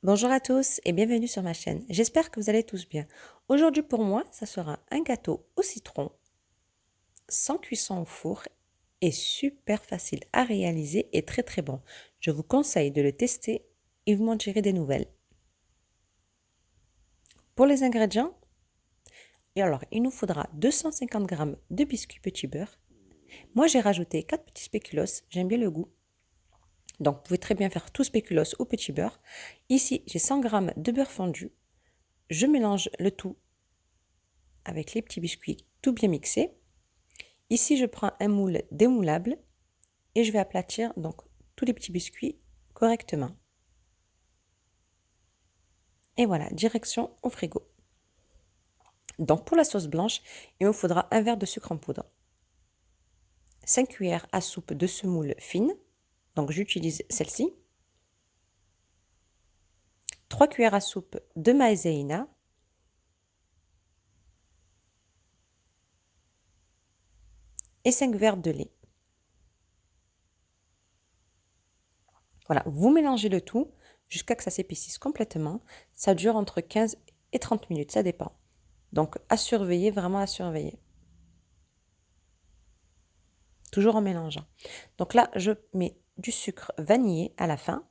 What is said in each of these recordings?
Bonjour à tous et bienvenue sur ma chaîne. J'espère que vous allez tous bien. Aujourd'hui pour moi, ça sera un gâteau au citron, sans cuisson au four et super facile à réaliser et très très bon. Je vous conseille de le tester et vous m'en direz des nouvelles. Pour les ingrédients, il nous faudra 250 g de biscuits petit beurre. Moi j'ai rajouté 4 petits spéculoos, j'aime bien le goût. Donc vous pouvez très bien faire tout spéculoos au petit beurre. Ici j'ai 100 g de beurre fondu. Je mélange le tout avec les petits biscuits tout bien mixés. Ici, je prends un moule démoulable et je vais aplatir donc tous les petits biscuits correctement. Et voilà, direction au frigo. Donc pour la sauce blanche, il nous faudra un verre de sucre en poudre, 5 cuillères à soupe de semoule fine, donc j'utilise celle-ci, 3 cuillères à soupe de maïzena, et 5 verres de lait. Voilà, vous mélangez le tout jusqu'à ce que ça s'épaississe complètement. Ça dure entre 15 et 30 minutes, ça dépend. Donc à surveiller, vraiment à surveiller. Toujours en mélangeant. Donc là, je mets du sucre vanillé à la fin.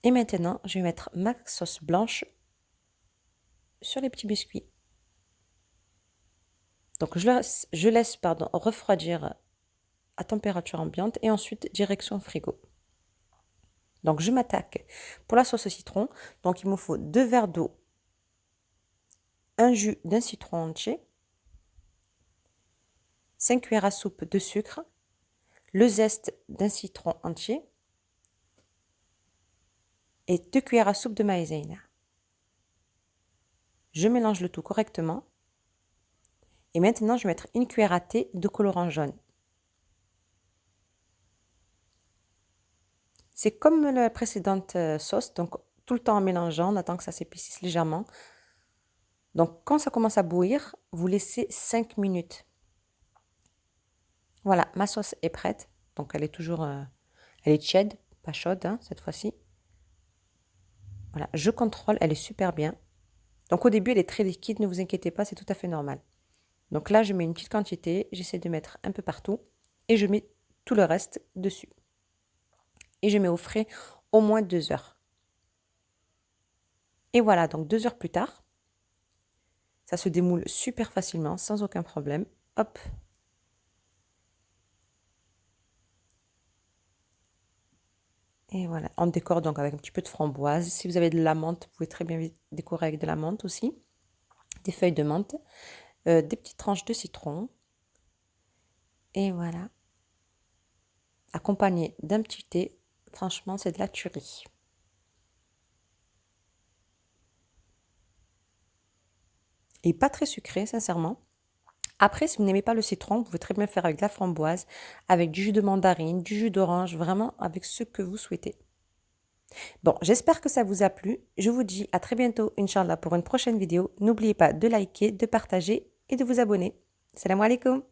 Et maintenant, je vais mettre ma sauce blanche sur les petits biscuits. Donc je laisse refroidir à température ambiante et ensuite direction frigo. Donc je m'attaque pour la sauce au citron. Donc il me faut 2 verres d'eau, un jus d'un citron entier, 5 cuillères à soupe de sucre, le zeste d'un citron entier et 2 cuillères à soupe de maïzena. Je mélange le tout correctement. Et maintenant, je vais mettre une cuillère à thé de colorant jaune. C'est comme la précédente sauce, donc tout le temps en mélangeant, on attend que ça s'épaississe légèrement. Donc quand ça commence à bouillir, vous laissez 5 minutes. Voilà, ma sauce est prête. Donc elle est toujours, elle est tiède, pas chaude hein, cette fois-ci. Voilà, je contrôle, elle est super bien. Donc au début, elle est très liquide, ne vous inquiétez pas, c'est tout à fait normal. Donc là, je mets une petite quantité, j'essaie de mettre un peu partout et je mets tout le reste dessus. Et je mets au frais au moins 2 heures. Et voilà, donc 2 heures plus tard, ça se démoule super facilement, sans aucun problème. Hop. Et voilà, on décore donc avec un petit peu de framboise. Si vous avez de la menthe, vous pouvez très bien décorer avec de la menthe aussi. Des feuilles de menthe, des petites tranches de citron. Et voilà. Accompagné d'un petit thé, franchement, c'est de la tuerie. Et pas très sucré, sincèrement. Après, si vous n'aimez pas le citron, vous pouvez très bien faire avec de la framboise, avec du jus de mandarine, du jus d'orange, vraiment avec ce que vous souhaitez. Bon, j'espère que ça vous a plu. Je vous dis à très bientôt, Inch'Allah, pour une prochaine vidéo. N'oubliez pas de liker, de partager et de vous abonner. Salam alaikum.